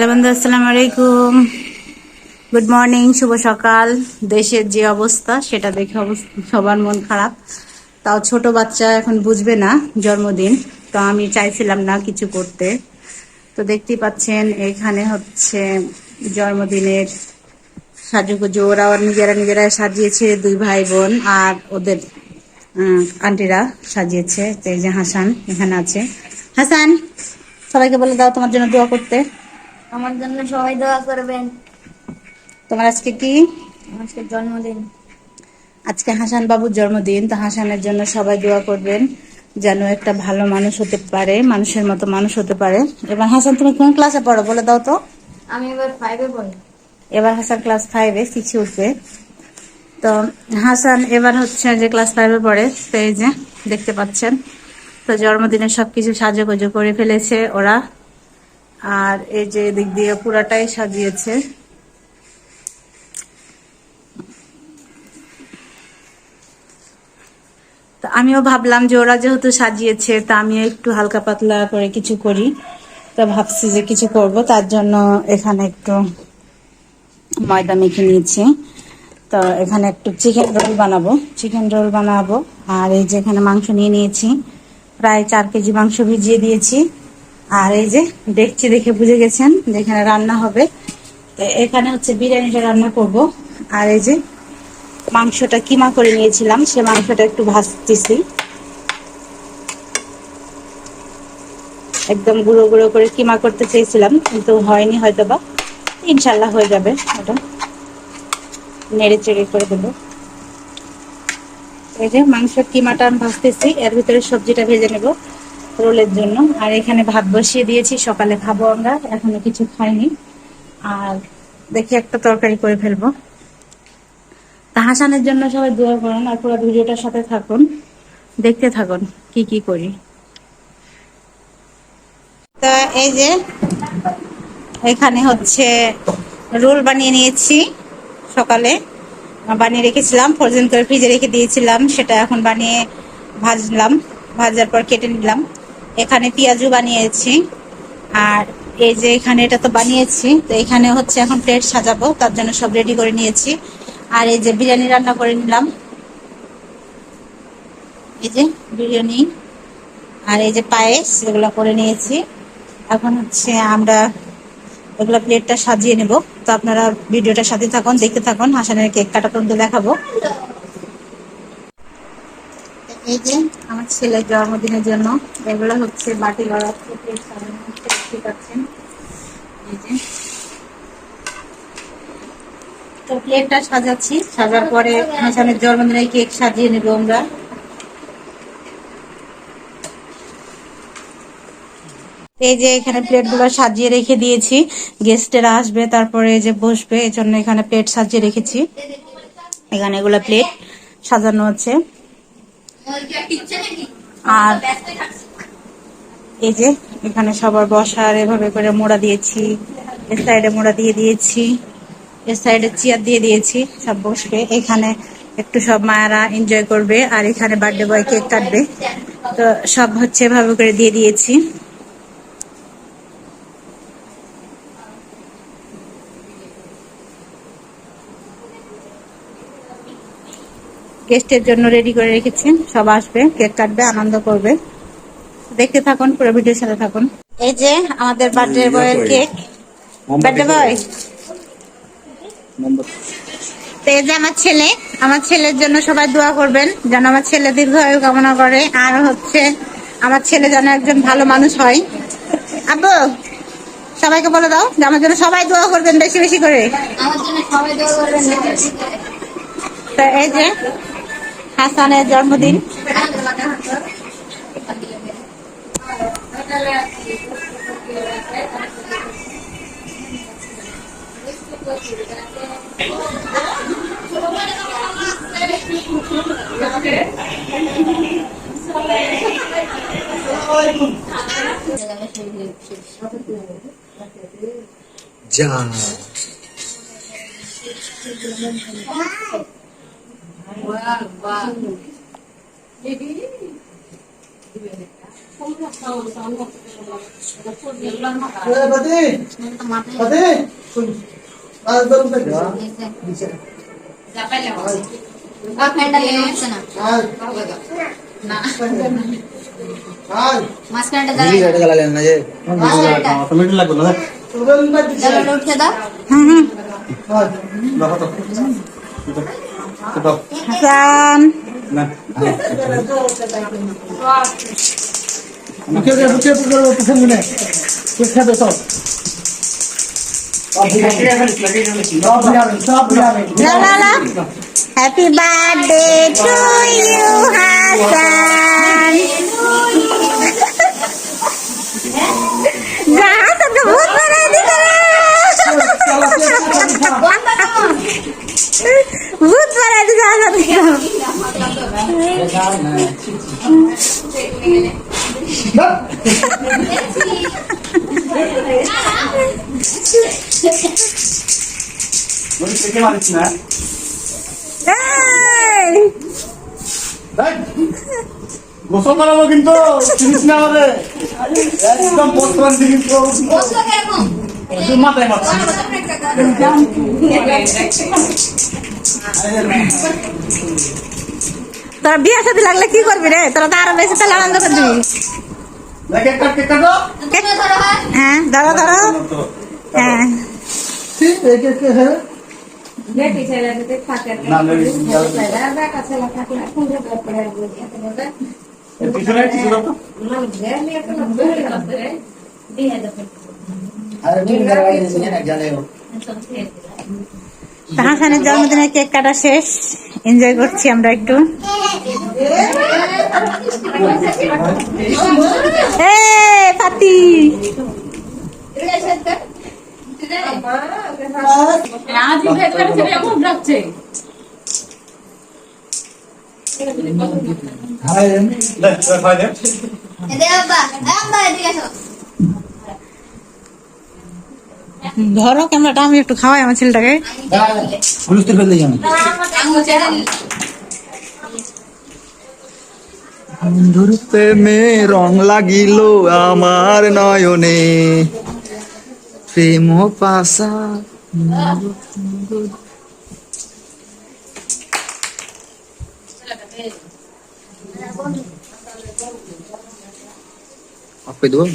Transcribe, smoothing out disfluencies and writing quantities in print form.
Hello বন্ধু, আসসালামু আলাইকুম। গুড মর্নিং, শুভ সকাল। দেশের যে অবস্থা সেটা দেখে সবার মন খারাপ। তাও ছোট বাচ্চা এখন বুঝবে না জন্মদিন, তো আমি চাইছিলাম না কিছু করতে। তো দেখতেই পাচ্ছেন এখানে হচ্ছে জন্মদিনের সাজুগুজু, ওরা নিজেরা নিজেরা সাজিয়েছে, দুই ভাই বোন আর ওদের আন্টিরা সাজিয়েছে। তো এই যে হাসান এখানে আছে। হাসান, সবাইকে বলে দাও তোমার জন্য দোয়া করতে। আমার জন্য সবাই দোয়া করবেন। তোমার আজকে কি? আজকে জন্মদিন। আজকে হাসান বাবুর জন্মদিন, তো হাসানের জন্য সবাই দোয়া করবেন যেন একটা ভালো মানুষ হতে পারে, মানুষের মতো মানুষ হতে পারে। এবার হাসান, তুমি কোন ক্লাসে পড়ো বলে দাও তো? আমি এবার 5-এ পড়ি। এবার হাসান ক্লাস 5-এ, 6-এ উঠবে। তো হাসান এবার হচ্ছে যে ক্লাস 5-এ পড়ে। তো এই যে দেখতে পাচ্ছেন, তো জন্মদিনে সবকিছু সাজুগুজু করে ফেলেছে ওরা। আর এই যে দিক দিয়ে পুরাটাই সাজিয়েছে। তো আমিও ভাবলাম যে ওরা যেহেতু সাজিয়েছে, তা আমিও একটু হালকা পাতলা করে কিছু করি। তো ভাবছি যে কিছু করব, তার জন্য এখানে একটু ময়দা মেখে নিয়েছি। তো এখানে একটু চিকেন রোল বানাবো। আর এই যে এখানে মাংস নিয়ে নিয়েছি, প্রায় 4 কেজি মাংস ভিজিয়ে দিয়েছি। আর এই যে দেখছি, দেখে বুঝে গেছেন যে এখানে রান্না হবে। তো এখানে হচ্ছে বিরিয়ানিটা রান্না করব। আর এই যে মাংসটা কিমা করে নিয়েছিলাম, সে মাংসটা একটু ভাজতেছি। একদম গুঁড়ো গুঁড়ো করে কিমা করতে চেয়েছিলাম, কিন্তু হয়নি, হয়তো বা ইনশাল্লাহ হয়ে যাবে। ওটা নেড়ে চেড়ে করে দেবো। এই যে মাংস কিমাটা আমি ভাজতেছি, এর ভিতরে সবজিটা ভেজে নেব রোলের জন্য। আর এখানে ভাত বসিয়ে দিয়েছি, সকালে খাবো আমরা, এখনো কিছু খাইনি। আর দেখি একটা তরকারি করে ফেলবো। তা হাসানের জন্য সবাই দোয়া করুন, আর পুরো ভিডিওটার সাথে থাকুন, দেখতে থাকুন কি কি করি। তো এই যে এখানে হচ্ছে রোল বানিয়ে নিয়েছি, সকালে বানিয়ে রেখেছিলাম, ফ্রোজেন করে ফ্রিজে রেখে দিয়েছিলাম। সেটা এখন বানিয়ে ভাজলাম, ভাজার পর কেটে নিলাম। এখানে পেঁয়াজু বানিয়েছি। আর এই যে এখানে এটা তো বানিয়েছি, তো এখানে হচ্ছে এখন প্লেট সাজাবো, তার জন্য সব রেডি করে নিয়েছি। আর এই যে বিরিয়ানি রান্না করে নিলাম, এই যে বিরিয়ানি আর এই যে পায়েস, এগুলো করে নিয়েছি। এখন হচ্ছে আমরা এগুলো প্লেটটা সাজিয়ে নেব। তো আপনারা ভিডিওটার সাথে থাকুন, দেখতে থাকুন। হাসানের কেক কাটা পর্যন্ত দেখাবো। এই যে আমার ছেলের জন্মদিনের জন্য এগুলো হচ্ছে বাটি লড়া, প্লেট সাজানো হচ্ছে, দেখতে পাচ্ছেন। এই যে তো প্লেটটা সাজাচ্ছি, সাজার পরে হাসানের জন্মদিনের কেক সাজিয়ে নেব আমরা। এই যে এখানে প্লেটগুলো সাজিয়ে রেখে দিয়েছি, গেস্টেরা আসবে তারপরে এই যে বসবে, এই জন্য এখানে প্লেট সাজিয়ে রেখেছি। এখানে এগুলো প্লেট সাজানো আছে। আর এই যে এখানে সবার বসার এভাবে করে মোড়া দিয়েছি, এর সাইডে মোড়া দিয়ে দিয়েছি, এর সাইডে চেয়ার দিয়ে দিয়েছি, সব বসবে এখানে। একটু সব মায়েরা এনজয় করবে। আর এখানে বার্থডে বয় কেক কাটবে। তো সব হচ্ছে এভাবে করে দিয়ে দিয়েছি। গেস্টের জন্য রেডি করে রেখেছি, সব আসবে, কেক কাটবে, আনন্দ করবে। দেখতে থাকুন, পুরো ভিডিওর সাথে থাকুন। এই যে আমাদের বার্থডে বয়ের কেক, বার্থডে বয়। তো এই যে আমার ছেলের জন্য সবাই দোয়া করবেন যেন আমার ছেলে দীর্ঘায়ু কামনা করে। আর হচ্ছে আমার ছেলে যেন একজন ভালো মানুষ হয়। আব্বু, সবাইকে বলে দাও যে আমার জন্য সবাই দোয়া করবেন বেশি বেশি করে। আমার জন্য সবাই দোয়া করবেন। তো এই যে হাসানের জন্মদিন। যা তো মাথায় ফ্যানটা লেগে হচ্ছে না মাঝখানটা দাঁড়ায় উঠে দাও Hasan happy birthday to you Hasan যা তোকে ভূত বানাই দিতে ভূত বানাই দিতে গোসল করাবো কিন্তু চিনিস না আমাদের একদম বর্তমান দিকে মাথায় মারছি তোরা বিয়ে সাথে লাগলে কি করবি রে তোরা তো আরো বেশি তাহলে আনন্দ করবি হ্যাঁ ধরো ধরো হ্যাঁ হাসানের জন্মদিনের কেক কাটা শেষ এনজয় করছি আমরা একটু পাতি ধরো ক্যামেরাটা আমি একটু খাওয়াই আমার ছেলেটাকে বন্ধুর প্রেমে রং লাগিল আমার নয়নে প্রেম পাশা আপে দেবো